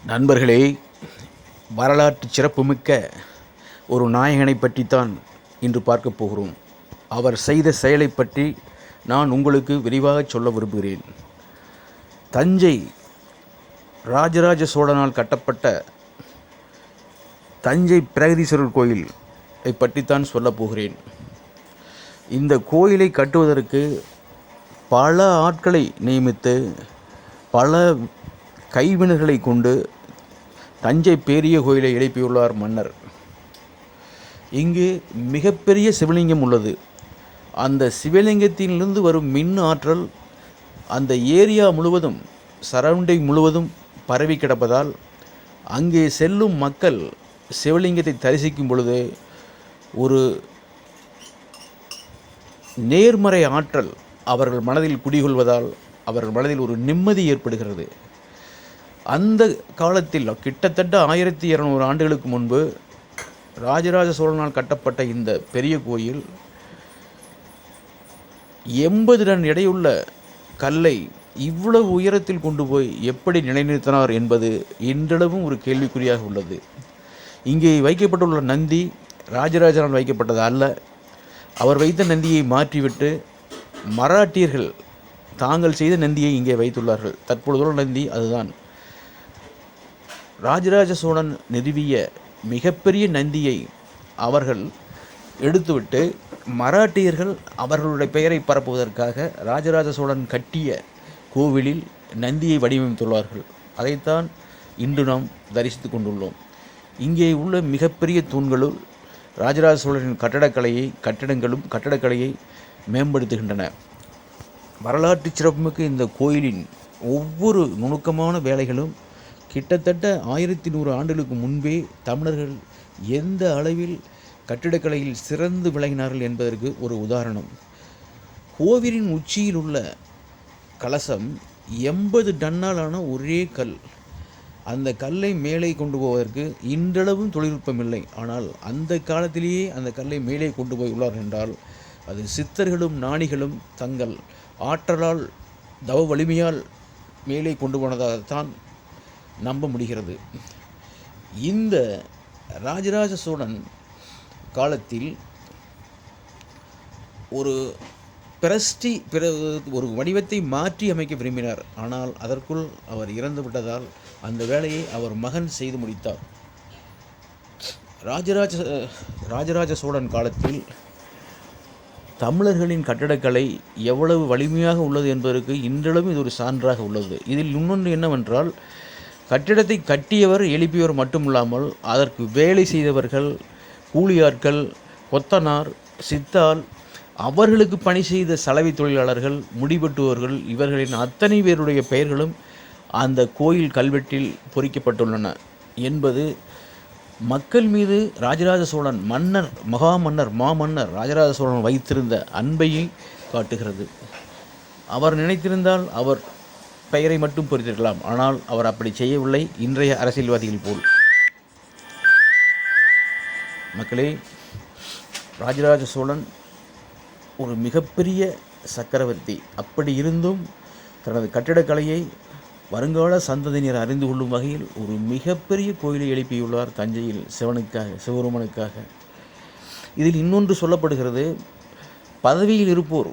நண்பர்களே, வரலாற்று சிறப்புமிக்க ஒரு நாயகனை பற்றித்தான் இன்று பார்க்கப் போகிறோம். அவர் செய்த செயலை பற்றி நான் உங்களுக்கு விரிவாக சொல்ல விரும்புகிறேன். தஞ்சை ராஜராஜ சோழனால் கட்டப்பட்ட தஞ்சை பிரகதீஸ்வரர் கோயிலை பற்றித்தான் சொல்லப் போகிறேன். இந்த கோயிலை கட்டுவதற்கு பல ஆட்களை நியமித்து பல கைவினைகளை கொண்டு தஞ்சை பெரிய கோயிலை எழுப்பியுள்ளார் மன்னர். இங்கு மிகப்பெரிய சிவலிங்கம் உள்ளது. அந்த சிவலிங்கத்திலிருந்து வரும் மின் ஆற்றல் அந்த ஏரியா முழுவதும், சரௌண்டிங் முழுவதும் பரவி கிடப்பதால் அங்கே செல்லும் மக்கள் சிவலிங்கத்தை தரிசிக்கும் பொழுது ஒரு நேர்மறை ஆற்றல் அவர்கள் மனதில் குடிகொள்வதால் அவர்கள் மனதில் ஒரு நிம்மதி ஏற்படுகிறது. அந்த காலத்தில் கிட்டத்தட்ட 1200 ஆண்டுகளுக்கு முன்பு ராஜராஜ சோழனால் கட்டப்பட்ட இந்த பெரிய கோயில் 80 டன் எடையுள்ள கல்லை இவ்வளவு உயரத்தில் கொண்டு போய் எப்படி நிலைநிறுத்தினார் என்பது இன்றளவும் ஒரு கேள்விக்குறியாக உள்ளது. இங்கே வைக்கப்பட்டுள்ள நந்தி ராஜராஜனால் வைக்கப்பட்டது அல்ல. அவர் வைத்த நந்தியை மாற்றிவிட்டு மராட்டியர்கள் தாங்கள் செய்த நந்தியை இங்கே வைத்துள்ளார்கள். தற்பொழுதுள்ள நந்தி அதுதான். ராஜராஜ சோழன் நிறுவிய மிகப்பெரிய நந்தியை அவர்கள் எடுத்துவிட்டு மராட்டியர்கள் அவர்களுடைய பெயரை பரப்புவதற்காக ராஜராஜ சோழன் கட்டிய கோவிலில் நந்தியை வடிவமைத்துள்ளார்கள். அதைத்தான் இன்று நாம் தரிசித்து கொண்டுள்ளோம். இங்கே உள்ள மிகப்பெரிய தூண்களுள் ராஜராஜ சோழனின் கட்டடக்கலையை மேம்படுத்துகின்றன. வரலாற்று சிறப்புமிக்க இந்த கோயிலின் ஒவ்வொரு நுணுக்கமான வேலைகளும் கிட்டத்தட்ட 1100 ஆண்டுகளுக்கு முன்பே தமிழர்கள் எந்த அளவில் கட்டிடக்கலையில் சிறந்து விளங்கினார்கள் என்பதற்கு ஒரு உதாரணம். கோவிலின் உச்சியில் உள்ள கலசம் 80 டன்னாலான ஒரே கல். அந்த கல்லை மேலே கொண்டு போவதற்கு இன்றளவும் தொழில்நுட்பம் இல்லை. ஆனால் அந்த காலத்திலேயே அந்த கல்லை மேலே கொண்டு போய் உள்ளார் என்றால் அது சித்தர்களும் ஞானிகளும் தங்கள் ஆற்றலால் தவ வலிமையால் மேலே கொண்டு போனதாகத்தான் நம்ப முடிகிறது. இந்த ராஜராஜ சோழன் காலத்தில் ஒரு ஒரு வடிவத்தை மாற்றி அமைக்க விரும்பினார். ஆனால் அதற்குள் அவர் இறந்து விட்டதால் அந்த வேலையை அவர் மகன் செய்து முடித்தார். ராஜராஜ சோழன் காலத்தில் தமிழர்களின் கட்டடக்கலை எவ்வளவு வலிமையாக உள்ளது என்பதற்கு இன்றளவும் இது ஒரு சான்றாக உள்ளது. இதில் இன்னொன்று என்னவென்றால், கட்டிடத்தை கட்டியவர் எழுப்பியவர் மட்டுமில்லாமல் அதற்கு வேலை செய்தவர்கள், கூலியாட்கள், கொத்தனார், சித்தால், அவர்களுக்கு பணி செய்த சலவை தொழிலாளர்கள், முடிவெட்டுவர்கள், இவர்களின் அத்தனை பேருடைய பெயர்களும் அந்த கோயில் கல்வெட்டில் பொறிக்கப்பட்டுள்ளன என்பது மக்கள் மீது ராஜராஜ சோழன் மாமன்னர் ராஜராஜ சோழன் வைத்திருந்த அன்பையை காட்டுகிறது. அவர் நினைத்திருந்தால் அவர் பெயரை மட்டும் பொறித்திருக்கலாம். ஆனால் அவர் அப்படி செய்யவில்லை. இன்றைய அரசியல்வாதிகள் போல். மக்களே, ராஜராஜ சோழன் ஒரு மிகப்பெரிய சக்கரவர்த்தி. அப்படி இருந்தும் தனது கட்டிடக்கலையை வருங்கால சந்ததியினர் அறிந்து கொள்ளும் வகையில் ஒரு மிகப்பெரிய கோயிலை எழுப்பியுள்ளார் தஞ்சையில் சிவபெருமானுக்காக. இதில் இன்னொன்று சொல்லப்படுகிறது. பதவியில் இருப்போர்,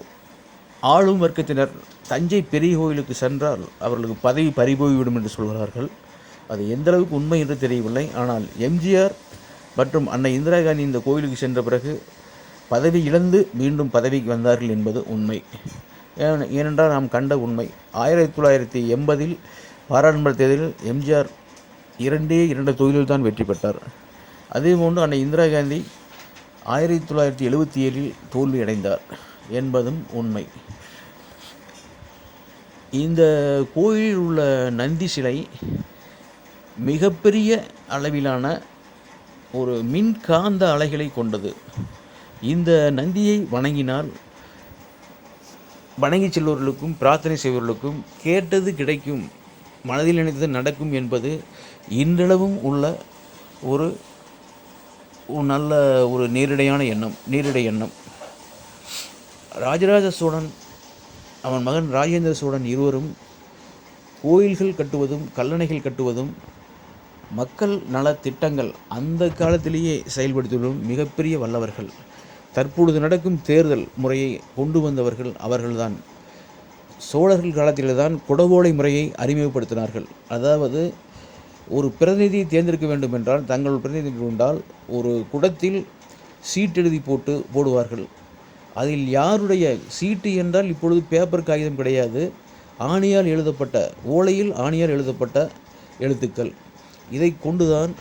ஆளும் வர்க்கத்தினர் தஞ்சை பெரிய கோயிலுக்கு சென்றால் அவர்களுக்கு பதவி பறிபோய்விடும் என்று சொல்கிறார்கள். அது எந்தளவுக்கு உண்மை என்று தெரியவில்லை. ஆனால் எம்ஜிஆர் மற்றும் அன்னை இந்திரா காந்தி இந்த கோயிலுக்கு சென்ற பிறகு பதவி இழந்து மீண்டும் பதவிக்கு வந்தார்கள் என்பது உண்மை. ஏனென்றால் நாம் கண்ட உண்மை. 1980 பாராளுமன்ற தேர்தலில் எம்ஜிஆர் 2 தொகுதியில் தான் வெற்றி பெற்றார். அதேபோன்று அன்னை இந்திரா காந்தி 1977 தோல்வி அடைந்தார் என்பதும் உண்மை. இந்த கோயிலில் உள்ள நந்தி சிலை மிகப்பெரிய அளவிலான ஒரு மின்காந்த அலைகளை கொண்டது. இந்த நந்தியை வணங்கி செல்வர்களுக்கும் பிரார்த்தனை செய்வர்களுக்கும் கேட்டது கிடைக்கும், மனதில் நினைத்தது நடக்கும் என்பது இன்றளவும் உள்ள ஒரு நல்ல ஒரு நேரிடை எண்ணம். ராஜராஜ சோழன் அவன் மகன் ராஜேந்திர சோழன் இருவரும் கோயில்கள் கட்டுவதும் கல்லணைகள் கட்டுவதும் மக்கள் நலத்திட்டங்கள் அந்த காலத்திலேயே செயல்படுத்தியும் மிகப்பெரிய வல்லவர்கள். தற்பொழுது நடக்கும் தேர்தல் முறையை கொண்டு வந்தவர்கள் அவர்கள்தான். சோழர்கள் காலத்தில்தான் குடவோலை முறையை அறிமுகப்படுத்தினார்கள். அதாவது ஒரு பிரதிநிதியை தேர்ந்தெடுக்க வேண்டும் என்றால் தங்கள் பிரதிநிதி கொண்டால் ஒரு குடத்தில் சீட்டு எழுதி போடுவார்கள். அதில் யாருடைய சீட்டு என்றால் இப்பொழுது பேப்பர் காகிதம் கிடையாது, ஆணியால் எழுதப்பட்ட ஓலையில் ஆணியால் எழுதப்பட்ட எழுத்துக்கள். இதை கொண்டுதான்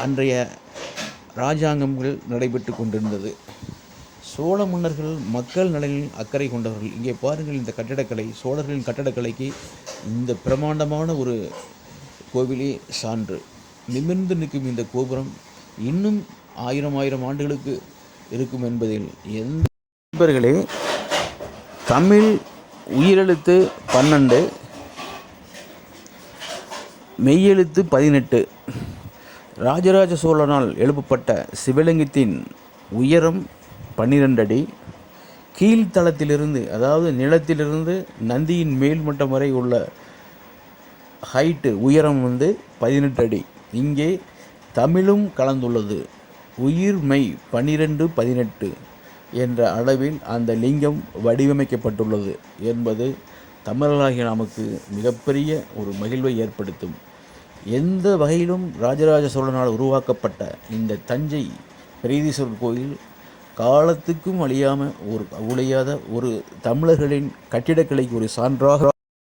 அன்றைய இராஜாங்கங்கள் நடைபெற்று கொண்டிருந்தது. சோழ மன்னர்கள் மக்கள் நலனில் அக்கறை கொண்டவர்கள். இங்கே பாருங்கள், இந்த கட்டடக்கலை, சோழர்களின் கட்டடக்கலைக்கு இந்த பிரமாண்டமான ஒரு கோவிலே சான்று. நிமிர்ந்து நிற்கும் இந்த கோபுரம் இன்னும் ஆயிரம் ஆண்டுகளுக்கு இருக்கும் என்பதில் எந்த நண்பர்களே. தமிழ் உயிரெழுத்து 12, மெய்யெழுத்து 18. ராஜராஜ சோழனால் எழுப்பப்பட்ட சிவலிங்கத்தின் உயரம் 12 அடி. கீழ்த்தளத்திலிருந்து, அதாவது நிலத்திலிருந்து நந்தியின் மேல்மட்டம் வரை உள்ள உயரம் 18 அடி. இங்கே தமிழும் கலந்துள்ளது. உயிர்மெய் 12, 18 என்ற அளவில் அந்த லிங்கம் வடிவமைக்கப்பட்டுள்ளது என்பது தமிழர்களாகிய நமக்கு மிகப்பெரிய ஒரு மகிழ்வை ஏற்படுத்தும். எந்த வகையிலும் ராஜராஜ சோழனால் உருவாக்கப்பட்ட இந்த தஞ்சை பிரகதீஸ்வரர் கோயில் காலத்துக்கும் அழியாத ஒரு தமிழர்களின் கட்டிடக்கலைக்கு ஒரு சான்றாக